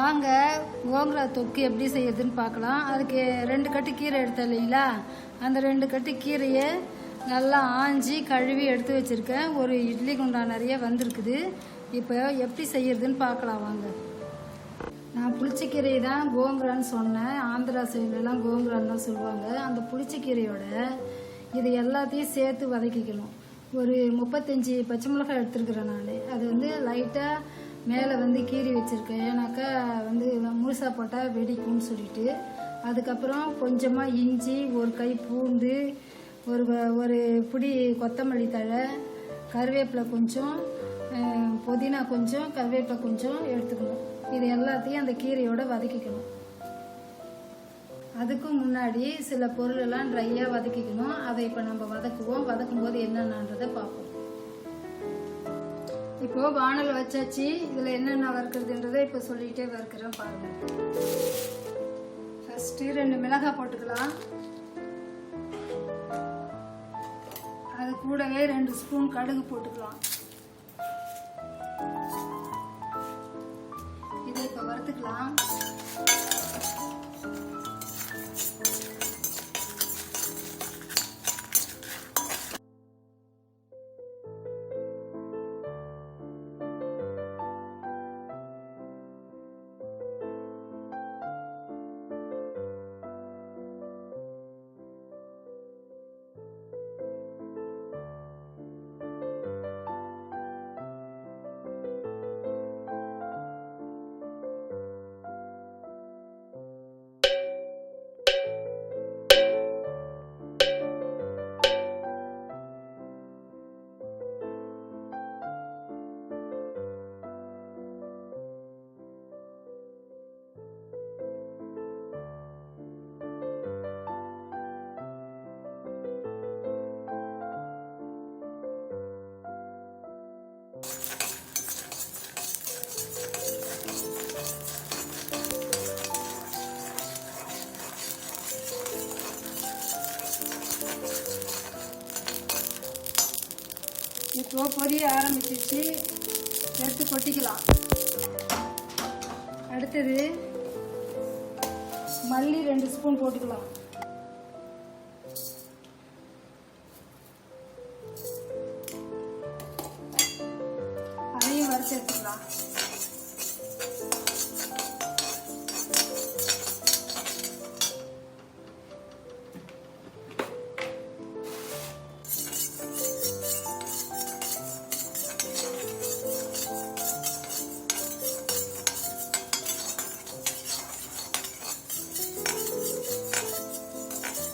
வாங்க கோங்கரா தொக்கு எப்படி செய்யறதுன்னு பார்க்கலாம். அதுக்கு 2 கட்டு கீரை எடுத்தேன் இல்லைங்களா, அந்த 2 கட்டு கீரையை நல்லா ஆஞ்சி கழுவி எடுத்து வச்சுருக்கேன். ஒரு இட்லி குண்டா நிறைய வந்திருக்குது. இப்போ எப்படி செய்யறதுன்னு பார்க்கலாம் வாங்க. நான் புளிச்சக்கீரையை தான் கோங்கரான்னு சொன்னேன். ஆந்திரா சைட்லலாம் கோங்கரான்னு தான் சொல்லுவாங்க. அந்த புளிச்சக்கீரையோட இது எல்லாத்தையும் சேர்த்து வதக்கிக்கணும். ஒரு 35 பச்சை மிளகாய் எடுத்துருக்குறேன் நான். அது லைட்டாக மேலே கீறி வச்சுருக்கேன். ஏன்னாக்கா முழுசாக போட்டால் வெடிக்கும்னு சொல்லிட்டு. அதுக்கப்புறம் கொஞ்சமாக இஞ்சி, ஒரு கை பூண்டு, ஒரு பிடி கொத்தமல்லி தழை, கருவேப்பிலை கொஞ்சம், புதினா கொஞ்சம், கருவேப்பிலை கொஞ்சம் எடுத்துக்கணும். இது எல்லாத்தையும் அந்த கீரையோட வதக்கிக்கணும். அதுக்கும் முன்னாடி சில பொருளெல்லாம் ட்ரையாக வதக்கிக்கணும். அதை இப்போ நம்ம வதக்குவோம். வதக்கும்போது என்னென்னன்றதை பார்ப்போம். இப்போ வானல் வச்சாச்சு. இதில் என்னென்ன வறுக்கிறதுன்றதை இப்போ சொல்லிகிட்டே வறுக்கிறேன் பாருங்கள். ஃபஸ்ட்டு 2 மிளகாய் போட்டுக்கலாம். அது கூடவே 2 ஸ்பூன் கடுகு போட்டுக்கலாம். இதை இப்போ வறுத்துக்கலாம். இப்போ பொரிய ஆரம்பிச்சிச்சு. எடுத்து கொட்டிக்கலாம். அடுத்தது மல்லி 2 ஸ்பூன் போட்டுக்கலாம். அதையும் வறுத்து எடுத்துக்கலாம்.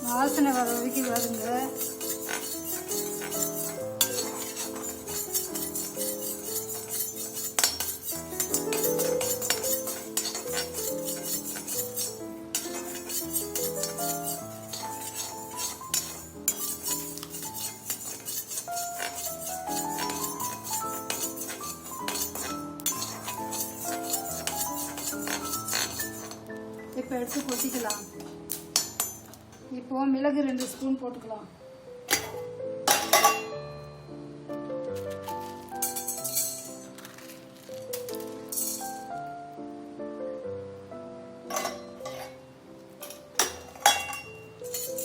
வாசனை வர வரைக்கும் வருங்க. இப்போ எடுத்து கொட்டிக்கலாம். இப்போ மிளகு 2 ஸ்பூன் போட்டுக்கலாம்.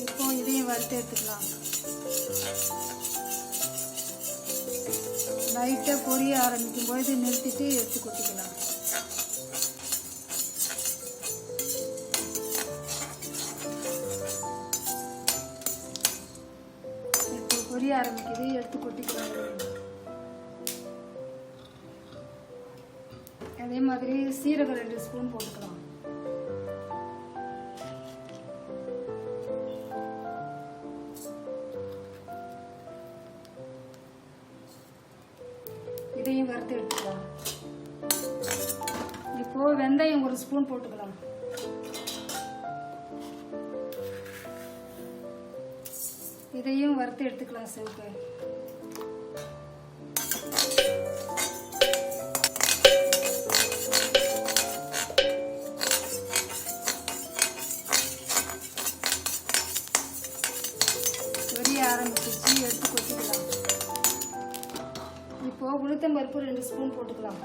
இப்போ இதையும் வறுத்து எடுத்துக்கலாம். லைட்டாக பொரிய ஆரம்பிக்கும் போது நிறுத்திட்டு எடுத்து கொட்டிக்கலாம். பொரிய ஆரம்பிக்குது, எடுத்து கொட்டிக்கலாம். அதே மாதிரி சீரகம் 2 ஸ்பூன் போட்டுக்கலாம். இதையும் வறுத்து எடுத்துக்கலாம். இப்போ வெந்தயம் 1 ஸ்பூன் போட்டுக்கலாம். இதையும் வறுத்து எடுத்துக்கலாம். சிவப்பு பொரிய ஆரம்பிச்சிச்சு, எடுத்து கொட்டிக்கலாம். இப்போ உளுத்தம்பருப்பு 2 ஸ்பூன் போட்டுக்கலாம்.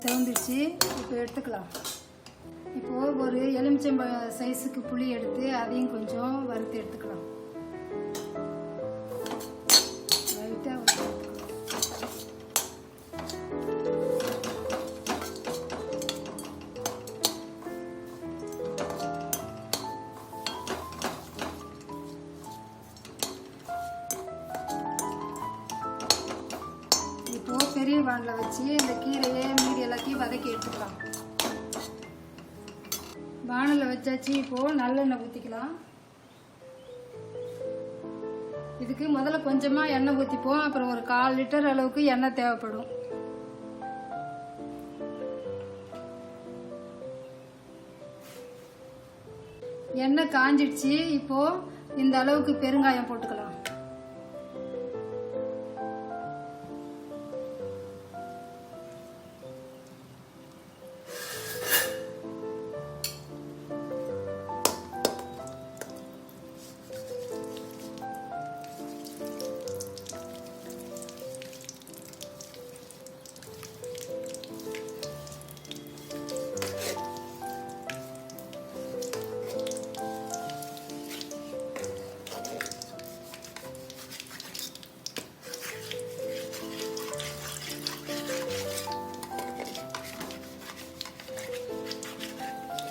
செவந்துடுச்சு. இப்போ எடுத்துக்கலாம். இப்போது ஒரு எலுமிச்சம்பழ சைஸுக்கு புளி எடுத்து அதையும் கொஞ்சம் வறுத்து எடுத்துக்கலாம். லைட்டாக வறுத்து எடுத்துக்கலாம். இப்போது பெரிய வானில் வச்சு இந்த கீரையை மீதி எல்லாத்தையும் வதக்கி எடுத்துக்கலாம். வானலில் வச்சாச்சு. இப்போது நல்லெண்ணெய் ஊற்றிக்கலாம். இதுக்கு முதல்ல கொஞ்சமாக எண்ணெய் ஊற்றிப்போம். அப்புறம் ஒரு 1/4 லிட்டர் அளவுக்கு எண்ணெய் தேவைப்படும். எண்ணெய் காஞ்சிடுச்சு. இப்போது இந்த அளவுக்கு பெருங்காயம் போட்டுக்கலாம்.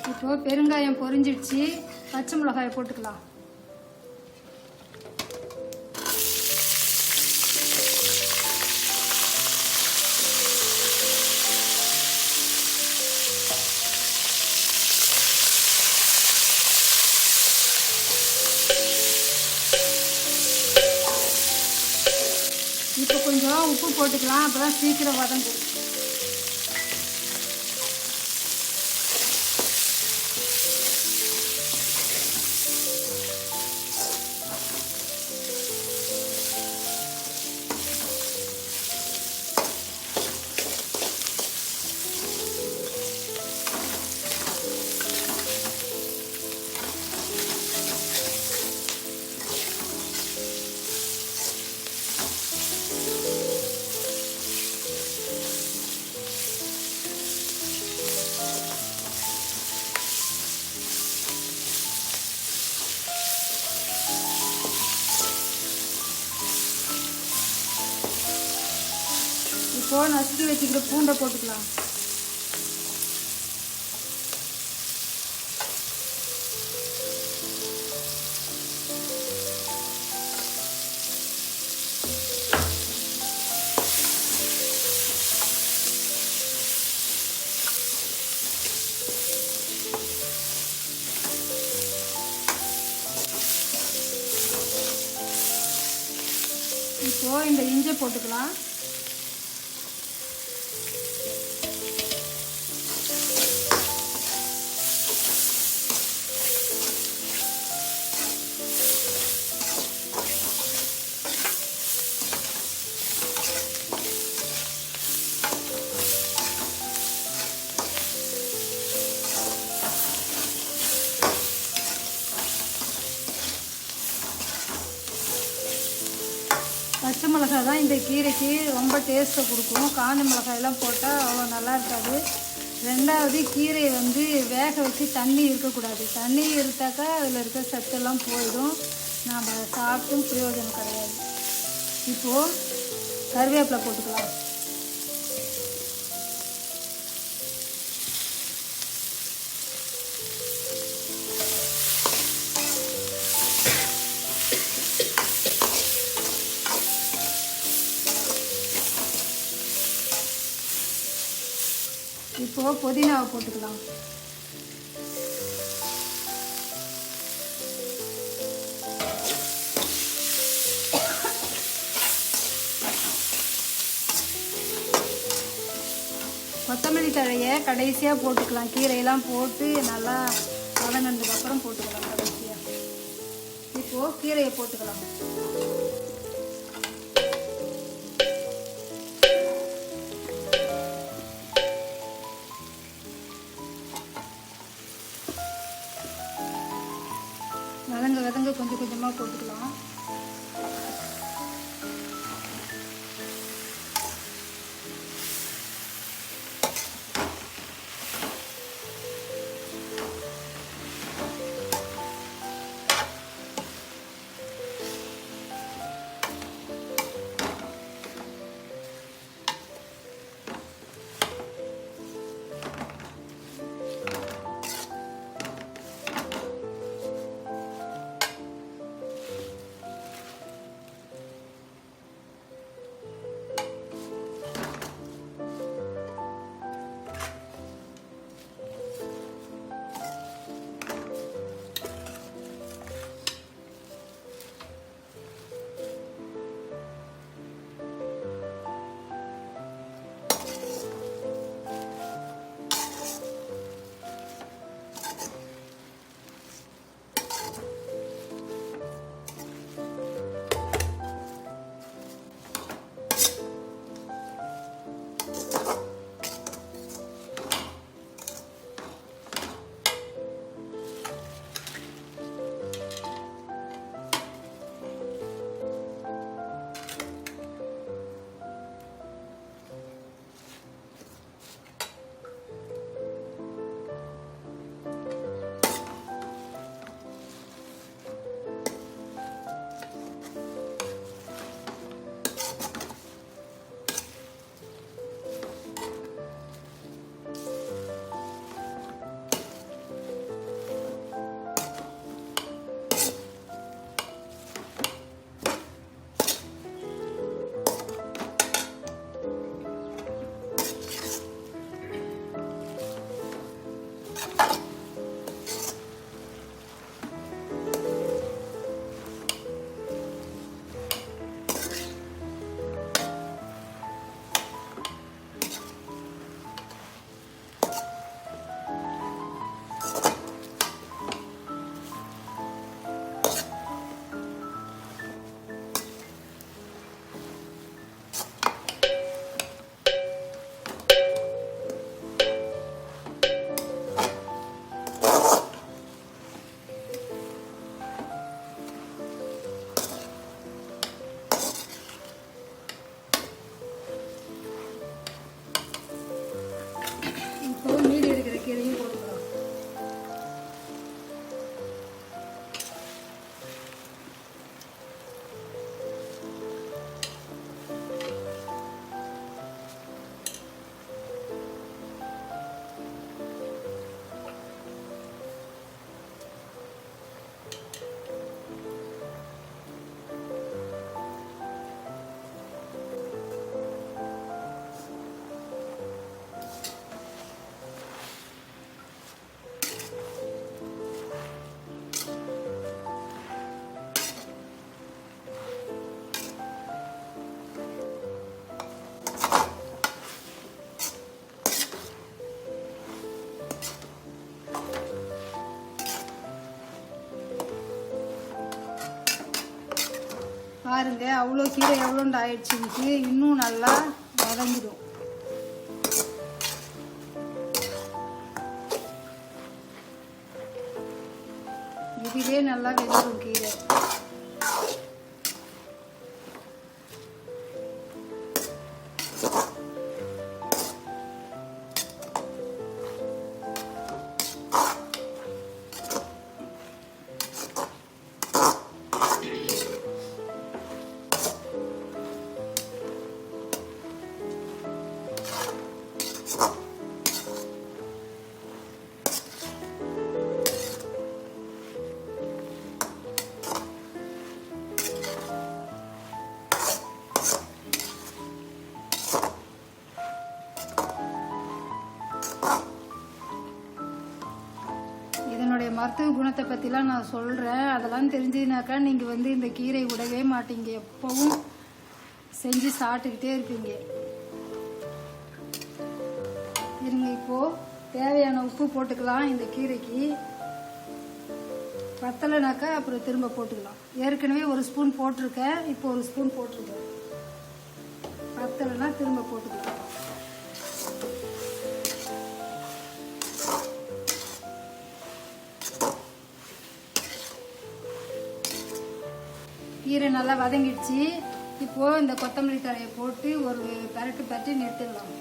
இப்போ பெருங்காயம் பொரிஞ்சிடுச்சு. பச்சை மிளகாயை போட்டுக்கலாம். இப்போ கொஞ்சம் உப்பு போட்டுக்கலாம். அப்பதான் சீக்கிரம் வதங்கும். இப்போ நசுக்கி வச்சுக்கிற பூண்டை போட்டுக்கலாம். இப்போ இந்த இஞ்சி போட்டுக்கலாம். பச்சை மிளகாய் தான் இந்த கீரைக்கு ரொம்ப டேஸ்ட்டை கொடுக்கும். காஞ்ச மிளகாயெல்லாம் போட்டால் அவ்வளோ நல்லா இருக்காது. ரெண்டாவது கீரையை வந்து வேக வச்சு தண்ணி இருக்கக்கூடாது. தண்ணி இருந்தாக்கா அதில் இருக்க சத்தெல்லாம் போயிடும். நாம் அதை சாப்பிட்டும் பிரயோஜனம் கிடையாது. இப்போது கருவேப்பிலை போட்டுக்கலாம். இப்போ புதினாவை போட்டுக்கலாம். கொத்தமல்லி தழையை கடைசியாக போட்டுக்கலாம். கீரையெல்லாம் போட்டு நல்லா வதங்கினதுக்கப்புறம் போட்டுக்கலாம் கடைசியாக. இப்போது கீரையை போட்டுக்கலாம். வதங்க கொஞ்சம் கொஞ்சமாக போட்டுக்கலாம். பாருங்க அவ்வளோ கீரை எவ்வளோண்டு ஆயிடுச்சுன்ட்டு இன்னும் நல்லா வதங்கிடும். இதுவே நல்லா வெந்துடும் கீரை. இதனுடைய மருத்துவ குணத்தை பற்றிலாம் நான் சொல்கிறேன். அதெல்லாம் தெரிஞ்சதுனாக்கா நீங்கள் வந்து இந்த கீரை விடவே மாட்டீங்க, எப்பவும் செஞ்சு சாப்பிட்டுக்கிட்டே இருப்பீங்க. இருங்க, இப்போது தேவையான உப்பு போட்டுக்கலாம். இந்த கீரைக்கு பத்தலைனாக்கா அப்புறம் திரும்ப போட்டுக்கலாம். ஏற்கனவே ஒரு ஸ்பூன் போட்டிருக்கேன், இப்போ ஒரு ஸ்பூன் போட்டிருக்கேன். பத்தலைன்னா திரும்ப போட்டுக்கலாம். கீரை நல்லா வதங்கிடுச்சு. இப்போது இந்த கொத்தமல்லி தழையை போட்டு ஒரு பரட்டு பரட்டி நிறுத்திடலாம்.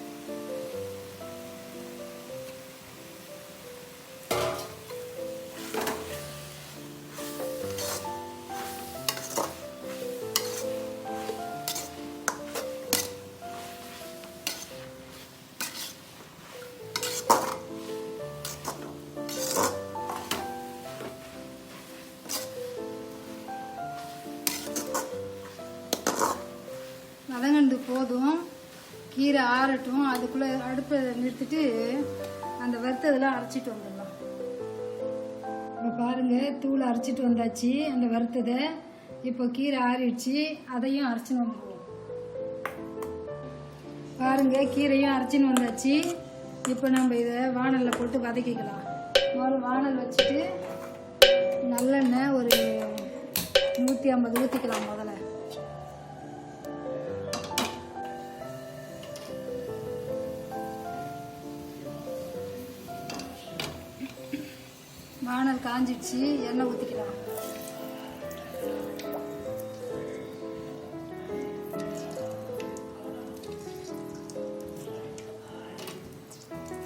வதங்கண்டு போதும், கீரை ஆறட்டும். அதுக்குள்ளே அடுப்பை நிறுத்திட்டு அந்த வறுத்ததெல்லாம் அரைச்சிட்டு வந்துடலாம். இப்போ பாருங்கள், தூள் அரைச்சிட்டு வந்தாச்சு அந்த வறுத்ததை. இப்போ கீரை ஆறிடுச்சு, அதையும் அரைச்சின்னு வந்துடுவோம். பாருங்கள், கீரையும் அரைச்சின்னு வந்தாச்சு. இப்போ நம்ம இதை வானலில் போட்டு வதக்கிக்கலாம். வானல் வச்சுட்டு நல்லெண்ணெய் ஒரு 150 ஊற்றிக்கலாம். முதல்ல வானல் காஞ்சிடுச்சு, எண்ணெய் ஊற்றிக்கலாம்.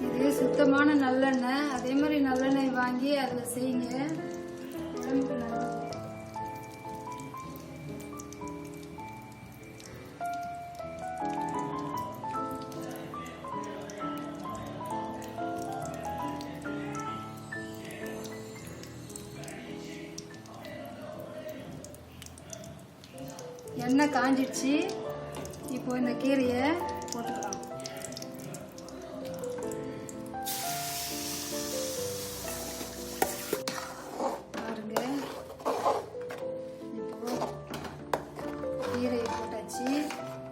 இது சுத்தமான நல்லெண்ணெய். அதே மாதிரி நல்லெண்ணெய் வாங்கி அதில் செய்யுங்க, உடம்புக்கு நல்லது. எண்ணெய் காஞ்சிடுச்சு. இப்போ இந்த கீரையை போட்டுக்கலாம். பாருங்க, இப்போ கீரையை போட்டாச்சு.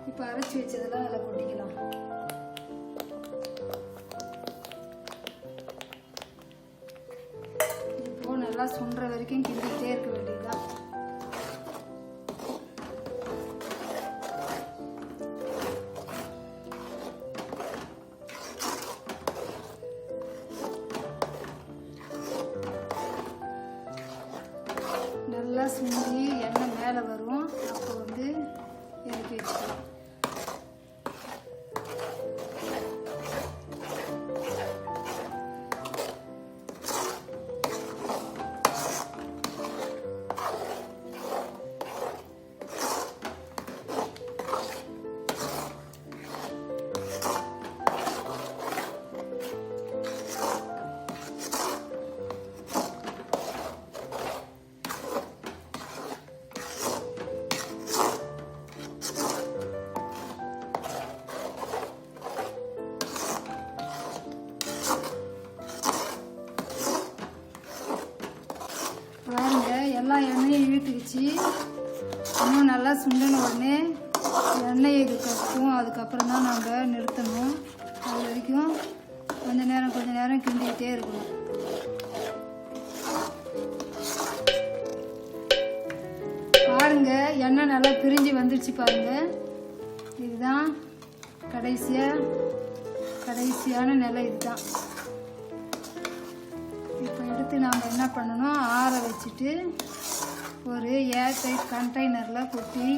இப்போ அரைச்சி வச்சதெல்லாம் அதில் கொட்டிக்கலாம். இப்போ நல்லா சுண்டுற வரைக்கும் கிண்டிக்கிட்டே இருக்க வேண்டியதுதான். நல்லா சுண்டி எண்ணெய் மேலே வரும், அப்போ வந்து இறக்கி வச்சுக்கலாம். பாருங்க, எல்லா எண்ணெயும் இழுத்துக்கிச்சு. இன்னும் நல்லா சுண்டின உடனே எண்ணெய் இது கட்டும். அதுக்கப்புறம் தான் நம்ம நிறுத்தணும். அது வரைக்கும் கொஞ்ச நேரம் கிண்டிக்கிட்டே இருக்கணும். பாருங்க எண்ணெய் நல்லா பிரிஞ்சு வந்துடுச்சு பாருங்க. இதுதான் கடைசியான நிலை இதுதான். இப்போ எடுத்து நாம் என்ன பண்ணணும், ஆற வச்சுட்டு ஒரு ஏர்டைட் கண்டெய்னரில் கொட்டி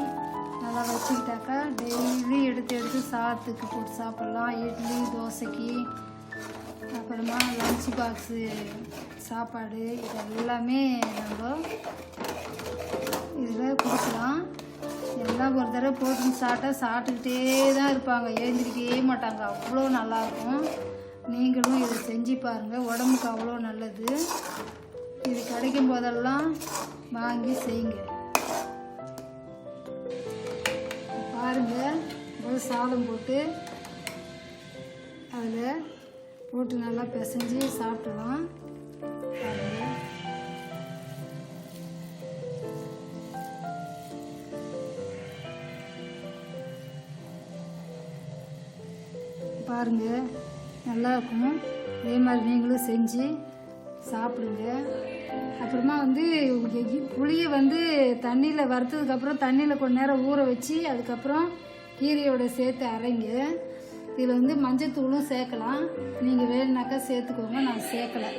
நல்லா வச்சுக்கிட்டாக்கா டெய்லி எடுத்து சாதத்துக்கு போட்டு சாப்பிட்லாம். இட்லி, தோசைக்கு, அப்புறமா லஞ்ச் பாக்ஸு சாப்பாடு, இது எல்லாமே நம்ம இதில் கொடுக்கலாம். எல்லாம் ஒரு தடவை போட்டு சாப்பிட்டுக்கிட்டே தான் இருப்பாங்க, எழுந்திரிக்கவே மாட்டாங்க. அவ்வளோ நல்லாயிருக்கும். நீங்களும் இதை செஞ்சு பாருங்கள், உடம்புக்கு அவ்வளோ நல்லது. இது கிடைக்கும் போதெல்லாம் வாங்கி செய்யுங்க. பாருங்கள், ஒரு சாதம் போட்டு அதில் போட்டு நல்லா பிசைஞ்சு சாப்பிடலாம். பாருங்கள், நல்லா இருக்கும். இதே மாதிரி நீங்களும் செஞ்சு சாப்பிடுங்க. அப்புறமா புளியை தண்ணியில் வறுத்ததுக்கப்புறம் தண்ணியில் கொஞ்ச நேரம் ஊற வச்சு அதுக்கப்புறம் கீரையோட சேர்த்து அரைங்க. இதில் மஞ்சத்தூளும் சேர்க்கலாம். நீங்கள் வேணுனாக்கா சேர்த்துக்கோங்க, நான் சேர்க்கலை.